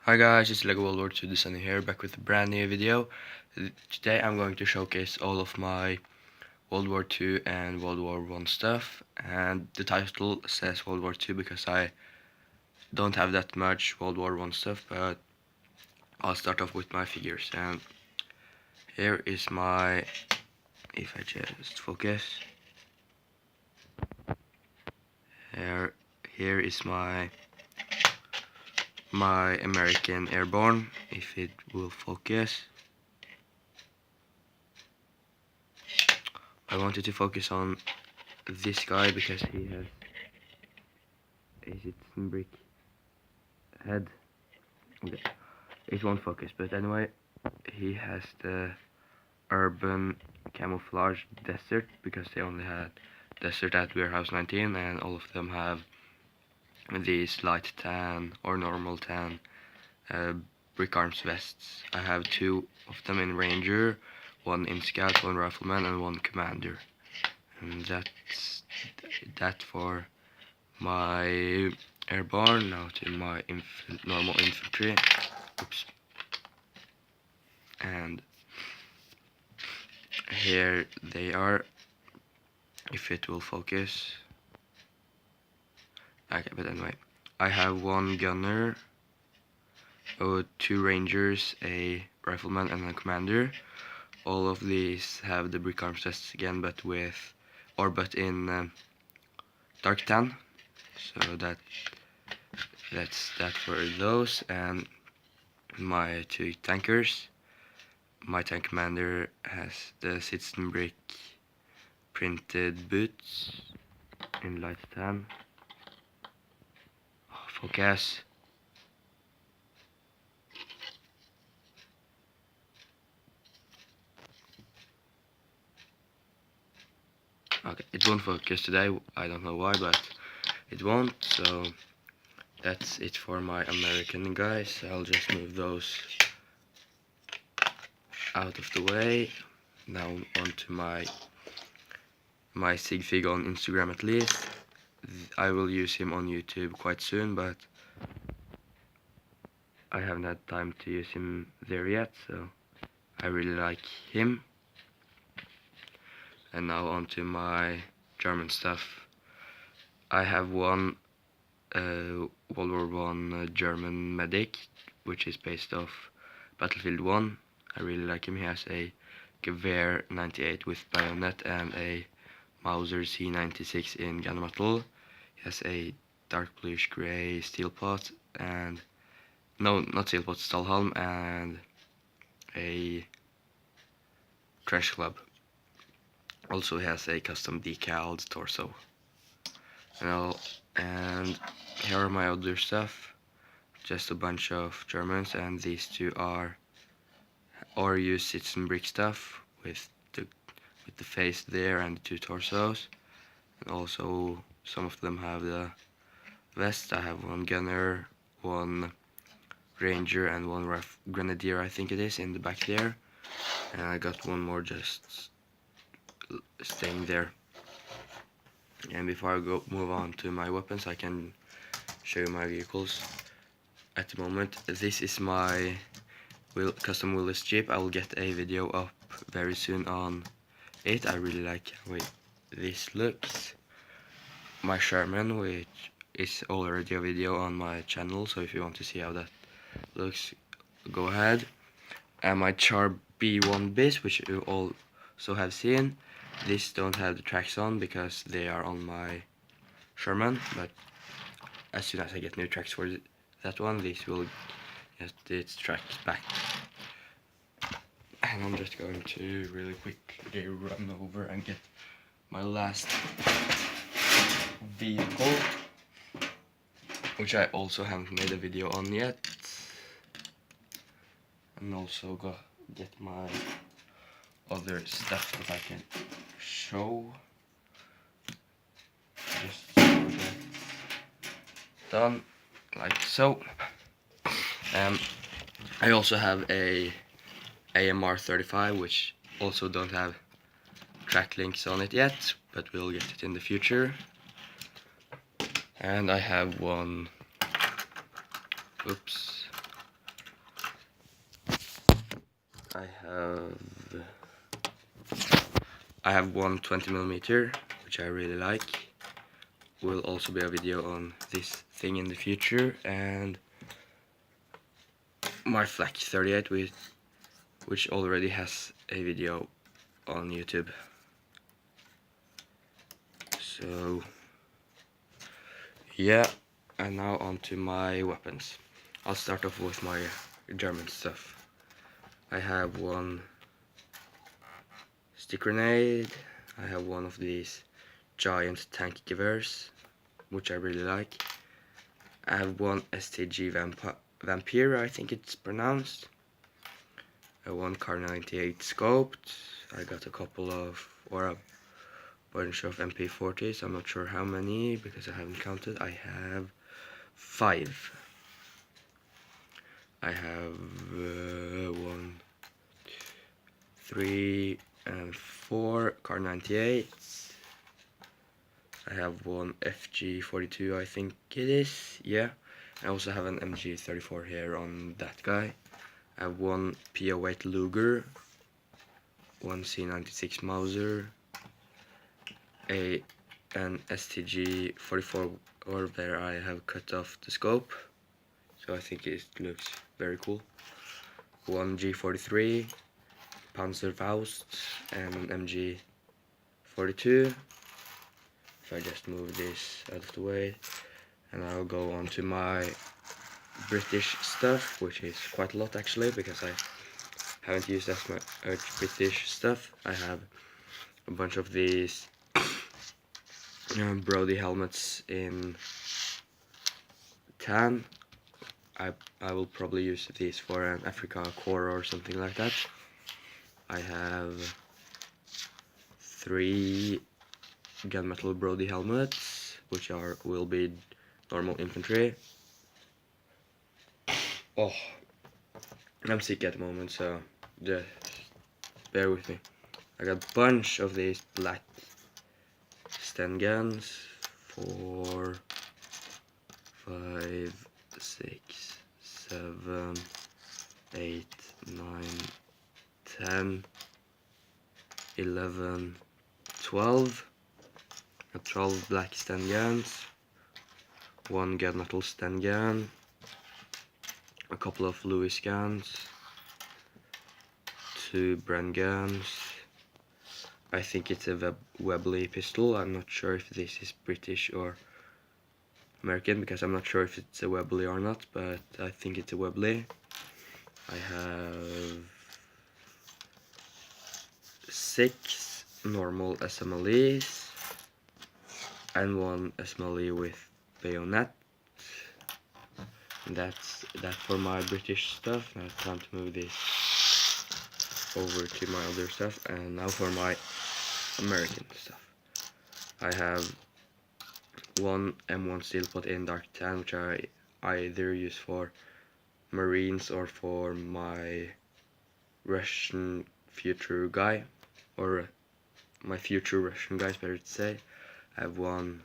Hi guys, it's Lego ww2 the Sunny here, back with a brand new video. Today I'm going to showcase all of my World War II and World War I stuff, and the title says World War II because I don't have that much World War I stuff, but I'll start off with my figures. And here is my, if I just focus, here is my American Airborne, if it will focus. I wanted to focus on this guy because he has a citizen brick head. Okay. It won't focus, but anyway, he has the urban camouflage desert because they only had desert at warehouse 19, and all of them have these light tan or normal tan brickarms vests. I have two of them in ranger, one in scout, one rifleman, and one commander. And that's that for my airborne. Now to my normal infantry. Oops. And here they are, if it will focus. Okay, but anyway, I have one gunner, two rangers, a rifleman, and a commander. All of these have the brick arms vests again, but in dark tan. So that's that for those. And my two tankers. My tank commander has the citizen brick printed boots in light tan. Focus. Okay, it won't focus today, I don't know why, but it won't, so that's it for my American guys. I'll just move those out of the way. Now on to my sig fig on Instagram at least. I will use him on YouTube quite soon, but I haven't had time to use him there yet, so I really like him. And now on to my German stuff. I have one World War I German medic, which is based off Battlefield 1. I really like him. He has a Gewehr 98 with bayonet and a Mauser C96 in gunmetal. He has a dark bluish grey steel pot and no, not steel pot, Stahlhelm, and a trench club. Also he has a custom decaled torso. And here are my other stuff. Just a bunch of Germans, and these two are use citizen brick stuff with the face there and the two torsos. And also some of them have the vest. I have one gunner, one ranger, and one grenadier, I think it is, in the back there. And I got one more just staying there. And before I move on to my weapons, I can show you my vehicles. At the moment, this is my custom wheelless Jeep. I will get a video up very soon on it. I really like how this looks. My Sherman, which is already a video on my channel, so if you want to see how that looks, go ahead. And my Char B1 Bis, which you also have seen. These don't have the tracks on because they are on my Sherman, but as soon as I get new tracks for that one, these will get its tracks back. And I'm just going to really quickly run over and get my last vehicle, which I also haven't made a video on yet. And also get my other stuff that I can show. Just so that's done, like so. I also have a AMR 35, which also don't have track links on it yet, but we'll get it in the future. And I have one, oops, I have one 20mm, which I really like. Will also be a video on this thing in the future, and my flak 38 which already has a video on YouTube. So yeah, and now on to my weapons. I'll start off with my German stuff. I have one stick grenade, I have one of these giant tank gewears, which I really like. I have one STG Vampire, I think it's pronounced. I have one Car 98 scoped. I got a couple of, or a bunch of MP40s, I'm not sure how many because I haven't counted. I have 5. I have 1, 3, and 4 Car 98s. I have one FG42, I think it is, yeah. I also have an MG34 here on that guy. I have one PO8 Luger, one C96 Mauser, an STG 44, or where I have cut off the scope, so I think it looks very cool. One G43, Panzerfaust, and an MG42. If I just move this out of the way, and I'll go on to my British stuff, which is quite a lot actually, because I haven't used as much British stuff. I have a bunch of these Brody helmets in tan. I will probably use these for an Africa Corps or something like that. I have 3 gunmetal Brody helmets, which will be normal infantry. Oh, I'm sick at the moment, so just bear with me. I got a bunch of these black Sten guns, 4, 5, 6, 7, 8, 9, 10, 11, 12. Got 12 black Sten guns, 1 gunmetal Sten gun, a couple of Lewis guns, 2 Bren guns. I think it's a Webley pistol. I'm not sure if this is British or American, because I'm not sure if it's a Webley or not, but I think it's a Webley. I have 6 normal SMLEs and 1 SMLE with bayonet. And that's that for my British stuff. Now it's time to move this over to my other stuff, and now for my American stuff. I have 1 M1 steel pot in dark tan, which I either use for Marines or for my Russian future guy, or my future Russian guys, better to say. I have 1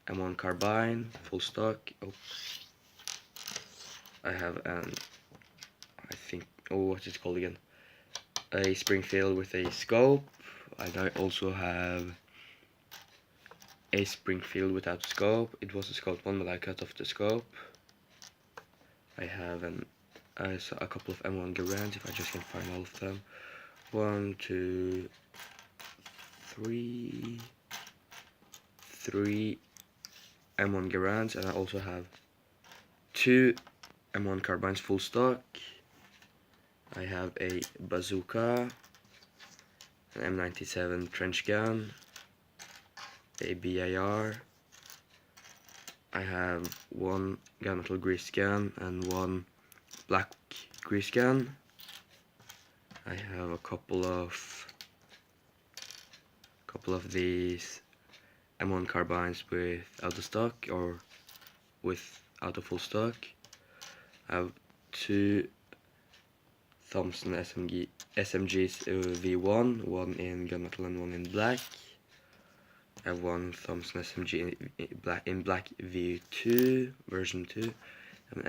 M1 carbine, full stock. Oh. I have an, I think, oh, what's it called again? A Springfield with a scope. And I also have a Springfield without scope. It was a scope one, but I cut off the scope. I have a couple of M1 Garands, if I just can find all of them. 1, 2, 3 M1 Garands, and I also have 2 M1 carbines full stock. I have a bazooka, an M97 trench gun, a BAR. I have 1 gunmetal grease gun and 1 black grease gun. I have a couple of these M1 carbines with out of stock or with out of full stock. I have 2 Thompson SMGs V1, 1 in gunmetal and 1 in black. I have 1 Thompson SMG in black V2 version 2, an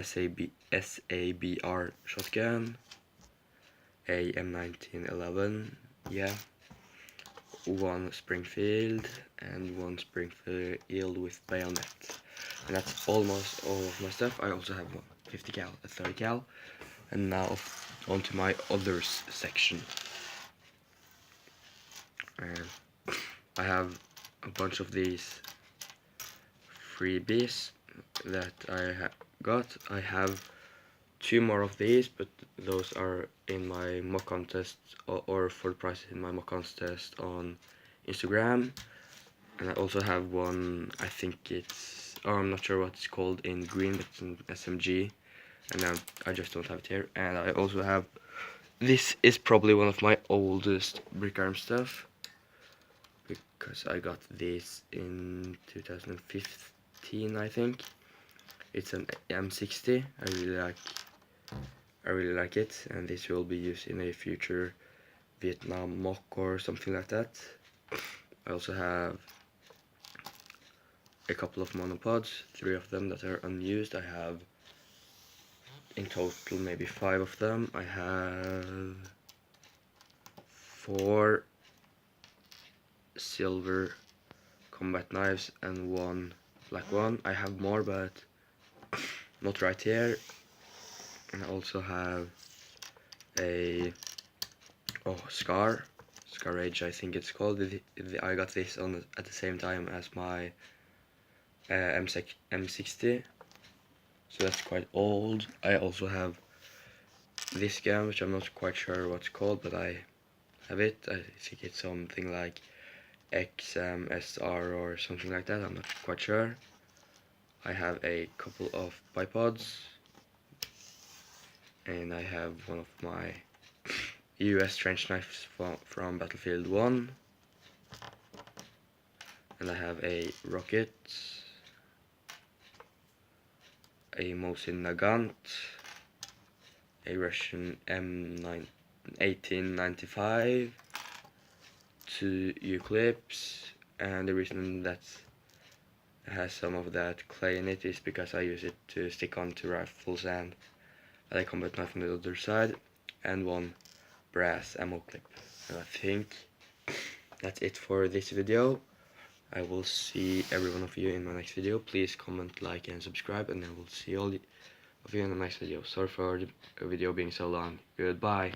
SABR shotgun, a M1911, yeah, one Springfield, and one Springfield with bayonet. And that's almost all of my stuff. I also have one 50 cal, a 30 cal, and now on to my others section. And I have a bunch of these freebies that I got. I have 2 more of these, but those are in my mock contest or for the price in my mock contest on Instagram. And I also have one, I think it's, or I'm not sure what it's called in green, but it's an SMG, and I just don't have it here. And I also have, this is probably one of my oldest brickarm stuff, because I got this in 2015, I think. It's an M60. I really like it, and this will be used in a future Vietnam mock or something like that. I also have a couple of monopods, 3 of them that are unused. I have in total maybe 5 of them. I have 4 silver combat knives and 1 black one. I have more, but not right here. And I also have a Scar Rage, I think it's called. I got this on at the same time as my M60, so that's quite old. I also have this gun, which I'm not quite sure what's called, but I have it. I think it's something like XMSR or something like that. I'm not quite sure. I have a couple of bipods, and I have one of my US trench knives from Battlefield 1, and I have a rocket, a Mosin Nagant, a Russian M1895, 2 U-clips, and the reason that has some of that clay in it is because I use it to stick onto rifles and a combat knife on the other side, and 1 brass ammo clip. And I think that's it for this video. I will see every one of you in my next video. Please comment, like, and subscribe, and I will see all of you in the next video. Sorry for the video being so long. Goodbye.